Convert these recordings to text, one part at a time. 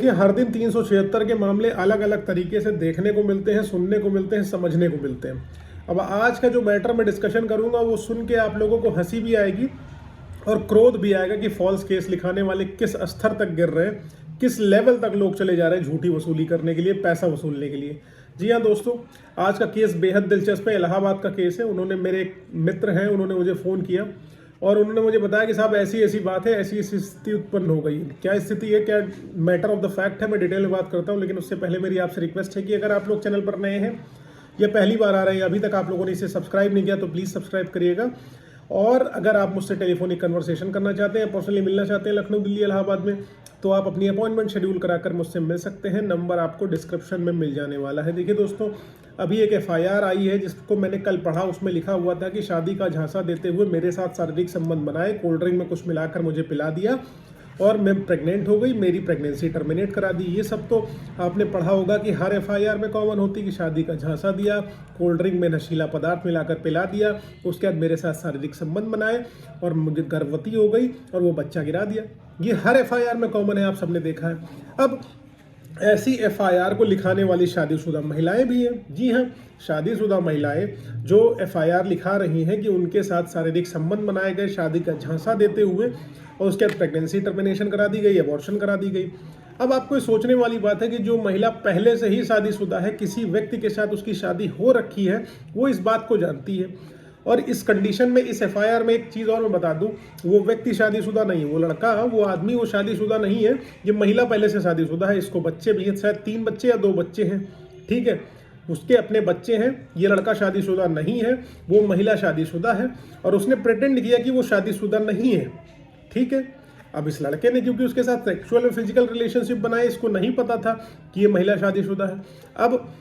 ये हर दिन 376 के मामले अलग अलग तरीके से देखने को मिलते हैं, सुनने को मिलते हैं, समझने को मिलते हैं। अब आज का जो मैटर मैं डिस्कशन करूंगा वो सुन के आप लोगों को हंसी भी आएगी और क्रोध भी आएगा कि फॉल्स केस लिखाने वाले किस स्तर तक गिर रहे हैं, किस लेवल तक लोग चले जा रहे हैं झूठी वसूली करने के लिए, पैसा वसूलने के लिए। जी हाँ दोस्तों, आज का केस बेहद दिलचस्प है। इलाहाबाद का केस है। उन्होंने, मेरे एक मित्र हैं, उन्होंने मुझे फ़ोन किया और उन्होंने मुझे बताया कि साहब ऐसी ऐसी बात है, ऐसी ऐसी स्थिति उत्पन्न हो गई। क्या स्थिति है, क्या मैटर ऑफ द फैक्ट है, मैं डिटेल में बात करता हूँ। लेकिन उससे पहले मेरी आपसे रिक्वेस्ट है कि अगर आप लोग चैनल पर नए हैं या पहली बार आ रहे हैं, अभी तक आप लोगों ने इसे सब्सक्राइब नहीं किया तो प्लीज़ सब्सक्राइब करिएगा। और अगर आप मुझसे टेलीफोनिक कन्वर्सेशन करना चाहते हैं, पर्सनली मिलना चाहते हैं लखनऊ, दिल्ली, इलाहाबाद में, तो आप अपनी अपॉइंटमेंट शेड्यूल कराकर मुझसे मिल सकते हैं। नंबर आपको डिस्क्रिप्शन में मिल जाने वाला है। देखिए दोस्तों, अभी एक एफआईआर आई है जिसको मैंने कल पढ़ा। उसमें लिखा हुआ था कि शादी का झांसा देते हुए मेरे साथ शारीरिक संबंध बनाए, कोल्ड ड्रिंक में कुछ मिलाकर मुझे पिला दिया और मैं प्रेग्नेंट हो गई, मेरी प्रेगनेंसी टर्मिनेट करा दी। ये सब तो आपने पढ़ा होगा कि हर एफआईआर में कॉमन होती कि शादी का झांसा दिया, कोल्ड ड्रिंक में नशीला पदार्थ मिलाकर पिला दिया, उसके बाद मेरे साथ शारीरिक संबंध बनाए और मुझे गर्भवती हो गई और वो बच्चा गिरा दिया। ये हर एफआईआर में कॉमन है, आप सबने देखा है। अब ऐसी एफआईआर को लिखाने वाली शादीशुदा महिलाएं भी हैं। जी हाँ, शादीशुदा महिलाएं जो एफआईआर लिखा रही हैं कि उनके साथ शारीरिक संबंध बनाए गए, शादी का झांसा देते हुए और उसके बाद प्रेगनेंसी टर्मिनेशन करा दी गई, अबॉर्शन करा दी गई। अब आपको सोचने वाली बात है कि जो महिला पहले से ही शादीशुदा है, किसी व्यक्ति के साथ उसकी शादी हो रखी है, वो इस बात को जानती है। और इस कंडीशन में, इस एफआईआर में एक चीज़ और मैं बता दूं, वो व्यक्ति शादीशुदा नहीं है, वो लड़का, वो आदमी, वो शादीशुदा नहीं है। ये महिला पहले से शादीशुदा है, इसको बच्चे भी हैं, शायद 3 बच्चे या 2 बच्चे हैं, ठीक है, उसके अपने बच्चे हैं। ये लड़का शादीशुदा नहीं है, वो महिला शादीशुदा है और उसने प्रिटेंड किया कि वो शादीशुदा नहीं है, ठीक है। अब इस लड़के ने, क्योंकि उसके साथ सेक्सुअल और फिजिकल रिलेशनशिप बनाए, इसको नहीं पता था कि ये महिला शादीशुदा है। अब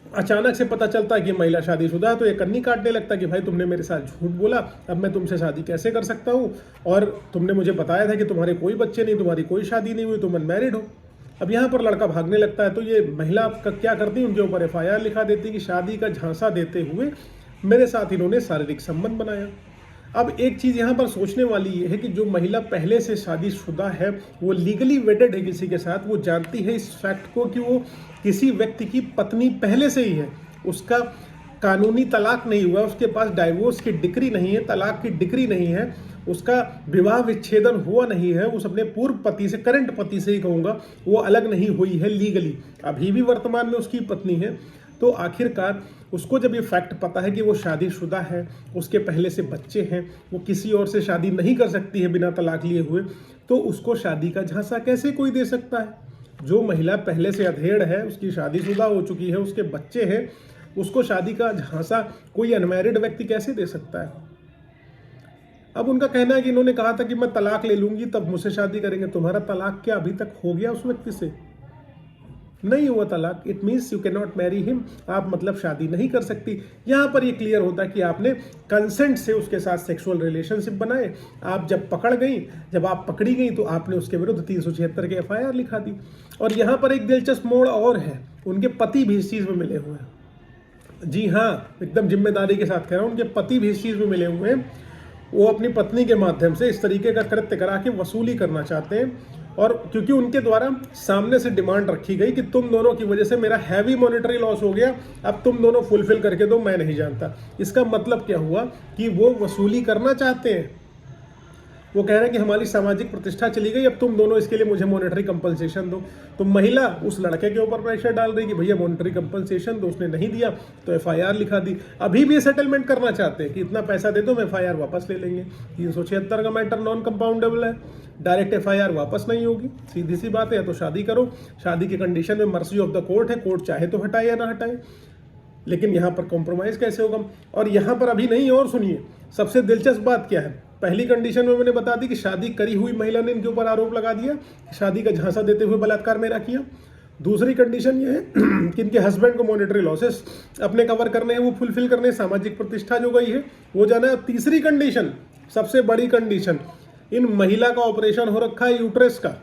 अचानक से पता चलता है कि महिला शादीशुदा है तो ये कन्नी काटने लगता है कि भाई तुमने मेरे साथ झूठ बोला, अब मैं तुमसे शादी कैसे कर सकता हूँ, और तुमने मुझे बताया था कि तुम्हारे कोई बच्चे नहीं, तुम्हारी कोई शादी नहीं हुई, तुम अनमैरिड हो। अब यहाँ पर लड़का भागने लगता है तो ये महिला का क्या करती है, उनके ऊपर एफआईआर लिखा देती है कि शादी का झांसा देते हुए मेरे साथ इन्होंने शारीरिक संबंध बनाया। अब एक चीज़ यहाँ पर सोचने वाली ये है कि जो महिला पहले से शादीशुदा है, वो लीगली वेडेड है किसी के साथ, वो जानती है इस फैक्ट को कि वो किसी व्यक्ति की पत्नी पहले से ही है, उसका कानूनी तलाक नहीं हुआ, उसके पास डाइवोर्स की डिक्री नहीं है, तलाक की डिक्री नहीं है, उसका विवाह विच्छेदन हुआ नहीं है, उस अपने पूर्व पति से, करंट पति से ही कहूँगा, वो अलग नहीं हुई है लीगली, अभी भी वर्तमान में उसकी पत्नी है। तो आखिरकार उसको जब ये फैक्ट पता है कि वो शादीशुदा है, उसके पहले से बच्चे हैं, वो किसी और से शादी नहीं कर सकती है बिना तलाक लिए हुए, तो उसको शादी का झांसा कैसे कोई दे सकता है? जो महिला पहले से अधेड़ है, उसकी शादीशुदा हो चुकी है, उसके बच्चे हैं, उसको शादी का झांसा कोई अनमैरिड व्यक्ति कैसे दे सकता है? अब उनका कहना है कि इन्होंने कहा था कि मैं तलाक ले लूंगी तब मुझसे शादी करेंगे। तुम्हारा तलाक क्या अभी तक हो गया उस व्यक्ति से? नहीं हुआ तलाक, it means you can not marry him, आप मतलब शादी नहीं कर सकती। यहाँ पर ये क्लियर होता है कि आपने कंसेंट से उसके साथ सेक्सुअल रिलेशनशिप बनाए, आप जब आप पकड़ी गई तो आपने उसके विरुद्ध 376 के एफआईआर लिखा दी। और यहाँ पर एक दिलचस्प मोड़ और है, उनके पति भी इस चीज़ में मिले हुए हैं। जी हाँ, एकदम जिम्मेदारी के साथ कह रहा हूँ, उनके पति भी इस चीज़ में मिले हुए हैं। वो अपनी पत्नी के माध्यम से इस तरीके का कृत्य करा के वसूली करना चाहते हैं। और क्योंकि उनके द्वारा सामने से डिमांड रखी गई कि तुम दोनों की वजह से मेरा हैवी मॉनेटरी लॉस हो गया, अब तुम दोनों फुलफिल करके दो, मैं नहीं जानता। इसका मतलब क्या हुआ कि वो वसूली करना चाहते हैं। वो कह रहे हैं कि हमारी सामाजिक प्रतिष्ठा चली गई, अब तुम दोनों इसके लिए मुझे मॉनेटरी कंपनसेशन दो। तो महिला उस लड़के के ऊपर प्रेशर डाल रही कि भैया मॉनेटरी कंपनसेशन दो, उसने नहीं दिया तो एफआईआर लिखा दी। अभी भी सेटलमेंट करना चाहते हैं कि इतना पैसा दे दो, हम एफआईआर वापस ले लेंगे। 376 का मैटर नॉन कंपाउंडेबल है, डायरेक्ट एफआईआर वापस नहीं होगी, सीधी सी बात है। या तो शादी करो, शादी के कंडीशन में मर्सी ऑफ द कोर्ट है, कोर्ट चाहे तो हटाए या ना हटाए, लेकिन यहाँ पर कॉम्प्रोमाइज कैसे होगा? और यहाँ पर अभी नहीं, और सुनिए, सबसे दिलचस्प बात क्या है। पहली कंडीशन में मैंने बता दी कि शादी करी हुई महिला ने इनके ऊपर आरोप लगा दिया, शादी का झांसा देते हुए बलात्कार मेरा किया। दूसरी कंडीशन ये है कि इनके हस्बैंड को मॉनेटरी लॉसेस अपने कवर करने हैं, वो फुलफिल करने, सामाजिक प्रतिष्ठा जो गई है वो जाना है। तीसरी कंडीशन, सबसे बड़ी कंडीशन, इन महिला का ऑपरेशन हो रखा है यूट्रस का।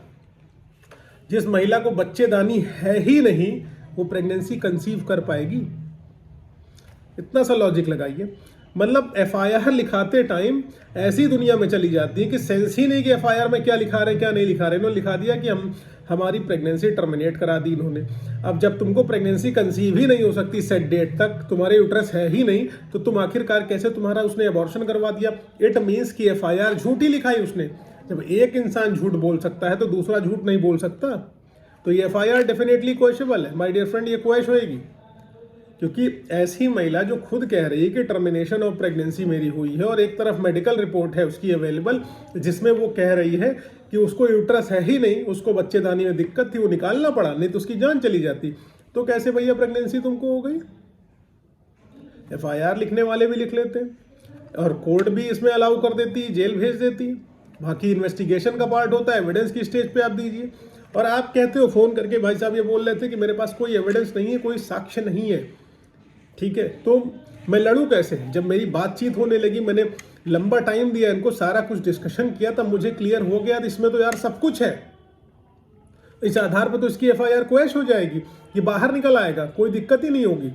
जिस महिला को बच्चेदानी है ही नहीं, वो प्रेगनेंसी कंसीव कर पाएगी? इतना सा लॉजिक लगाइए। मतलब एफआईआर लिखाते टाइम ऐसी दुनिया में चली जाती है कि सेंस ही नहीं कि एफआईआर में क्या लिखा रहे हैं क्या नहीं लिखा रहे। इन्होंने लिखा दिया कि हम हमारी प्रेगनेंसी टर्मिनेट करा दी इन्होंने। अब जब तुमको प्रेगनेंसी कंसीव ही नहीं हो सकती सेट डेट तक, तुम्हारे यूट्रस है ही नहीं, तो तुम आखिरकार कैसे तुम्हारा उसने अबॉर्शन करवा दिया? इट मीन्स कि FIR झूठी लिखाई उसने। जब एक इंसान झूठ बोल सकता है तो दूसरा झूठ नहीं बोल सकता, तो ये FIR डेफिनेटली क्वेश्चनेबल है माय डियर फ्रेंड, ये क्वेश्चन होएगी। क्योंकि ऐसी महिला जो खुद कह रही है कि टर्मिनेशन ऑफ प्रेगनेंसी मेरी हुई है और एक तरफ मेडिकल रिपोर्ट है उसकी अवेलेबल जिसमें वो कह रही है कि उसको यूट्रस है ही नहीं, उसको बच्चेदानी में दिक्कत थी, वो निकालना पड़ा, नहीं तो उसकी जान चली जाती, तो कैसे भैया प्रेगनेंसी तुमको हो गई? FIR लिखने वाले भी लिख लेते हैं और कोर्ट भी इसमें अलाउ कर देती है, जेल भेज देती है। बाकी इन्वेस्टिगेशन का पार्ट होता है, एविडेंस की स्टेज पे आप दीजिए। और आप कहते हो फोन करके, भाई साहब ये बोल रहे थे कि मेरे पास कोई एविडेंस नहीं है, कोई साक्ष्य नहीं है, ठीक है, तो मैं लड़ूं कैसे? जब मेरी बातचीत होने लगी, मैंने लंबा टाइम दिया इनको, सारा कुछ डिस्कशन किया, तब मुझे क्लियर हो गया इसमें तो यार सब कुछ है। इस आधार पर तो इसकी FIR क्वैश हो जाएगी, ये बाहर निकल आएगा, कोई दिक्कत ही नहीं होगी।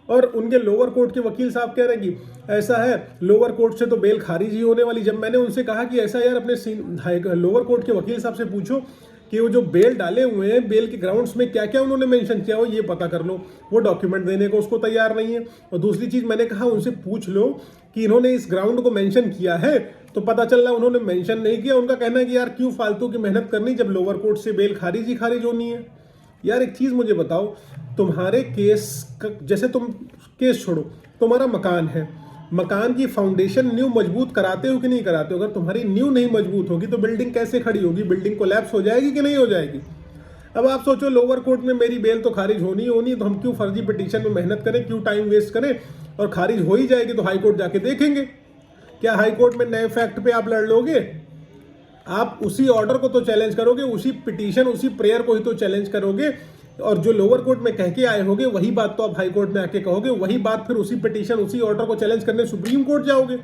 और उनके लोअर कोर्ट के वकील साहब कह रहे हैं कि ऐसा है, लोअर कोर्ट से तो बेल खारिज ही होने वाली। जब मैंने उनसे कहा कि ऐसा यार अपने लोअर कोर्ट के वकील साहब से पूछो कि वो जो बेल डाले हुए हैं, बेल के ग्राउंड्स में क्या क्या उन्होंने मेंशन किया हो, ये पता कर लो। वो डॉक्यूमेंट देने को उसको तैयार नहीं है। और दूसरी चीज मैंने कहा उनसे पूछ लो कि इन्होंने इस ग्राउंड को मेंशन किया है, तो पता चल रहा उन्होंने मेंशन नहीं किया। उनका कहना है कि यार क्यों फालतू की मेहनत करनी जब लोअर कोर्ट से बेल खारिज ही खारिज होनी है। यार एक चीज मुझे बताओ, तुम्हारे केस जैसे तुम केस छोड़ो, तुम्हारा मकान है, मकान की फाउंडेशन न्यू मजबूत कराते हो कि नहीं कराते हो? अगर तुम्हारी न्यू नहीं मजबूत होगी तो बिल्डिंग कैसे खड़ी होगी? बिल्डिंग कोलैप्स हो जाएगी कि नहीं हो जाएगी? अब आप सोचो लोअर कोर्ट में मेरी बेल तो खारिज होनी ही होनी, तो हम क्यों फर्जी पिटीशन में मेहनत करें, क्यों टाइम वेस्ट करें? और खारिज हो ही जाएगी तो हाई कोर्ट जाके देखेंगे। क्या हाई कोर्ट में नए फैक्ट पे आप लड़ लोगे? आप उसी ऑर्डर को तो चैलेंज करोगे, उसी पिटीशन, उसी प्रेयर को ही तो चैलेंज करोगे। और जो लोअर कोर्ट में कह के आए होगे वही बात तो आप हाई कोर्ट में आके कहोगे, वही बात फिर उसी पिटीशन, उसी ऑर्डर को चैलेंज करने सुप्रीम कोर्ट जाओगे।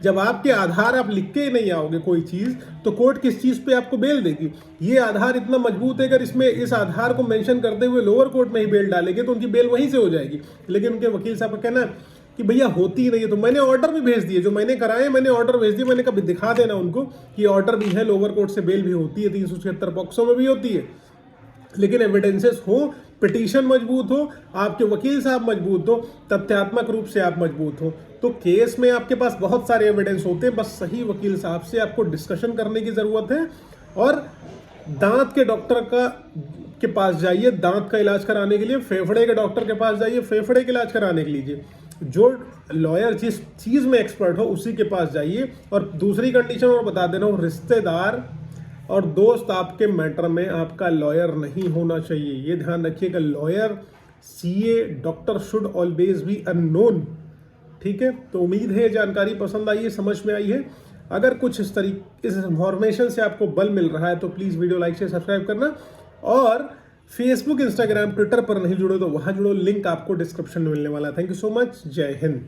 जब आपके आधार आप लिख के नहीं आओगे कोई चीज, तो कोर्ट किस चीज पे आपको बेल देगी? ये आधार इतना मजबूत है, अगर इसमें इस आधार को मेंशन करते हुए लोअर कोर्ट में ही बेल डालेंगे तो उनकी बेल वहीं से हो जाएगी। लेकिन उनके वकील साहब का कहना है कि भैया होती ही नहीं है। तो मैंने ऑर्डर भी भेज दिए, जो मैंने कराए मैंने ऑर्डर भेज दिए। मैंने कभी दिखा देना उनको कि ऑर्डर भी है, लोअर कोर्ट से बेल भी होती है, 376 पॉक्सो में भी होती है। लेकिन एविडेंसेस हो, पिटीशन मजबूत हो, आपके वकील साहब मजबूत हो, तथ्यात्मक रूप से आप मजबूत हो, तो केस में आपके पास बहुत सारे एविडेंस होते हैं। बस सही वकील साहब से आपको डिस्कशन करने की जरूरत है। और दांत के डॉक्टर के पास जाइए दांत का इलाज कराने के लिए, फेफड़े के डॉक्टर के पास जाइए फेफड़े के इलाज कराने के लिए। जो लॉयर जिस चीज में एक्सपर्ट हो उसी के पास जाइए। और दूसरी कंडीशन और बता देना, रिश्तेदार और दोस्त आपके मैटर में आपका लॉयर नहीं होना चाहिए। ये ध्यान रखिएगा, lawyer, CA, doctor should always be unknown. ठीक है, तो उम्मीद है जानकारी पसंद आई है, समझ में आई है। अगर कुछ इस इंफॉर्मेशन से आपको बल मिल रहा है तो प्लीज वीडियो लाइक से सब्सक्राइब करना। और फेसबुक, इंस्टाग्राम, ट्विटर पर नहीं जुड़ो तो वहां जुड़ो, लिंक आपको डिस्क्रिप्शन में मिलने वाला है। थैंक यू सो मच, जय हिंद।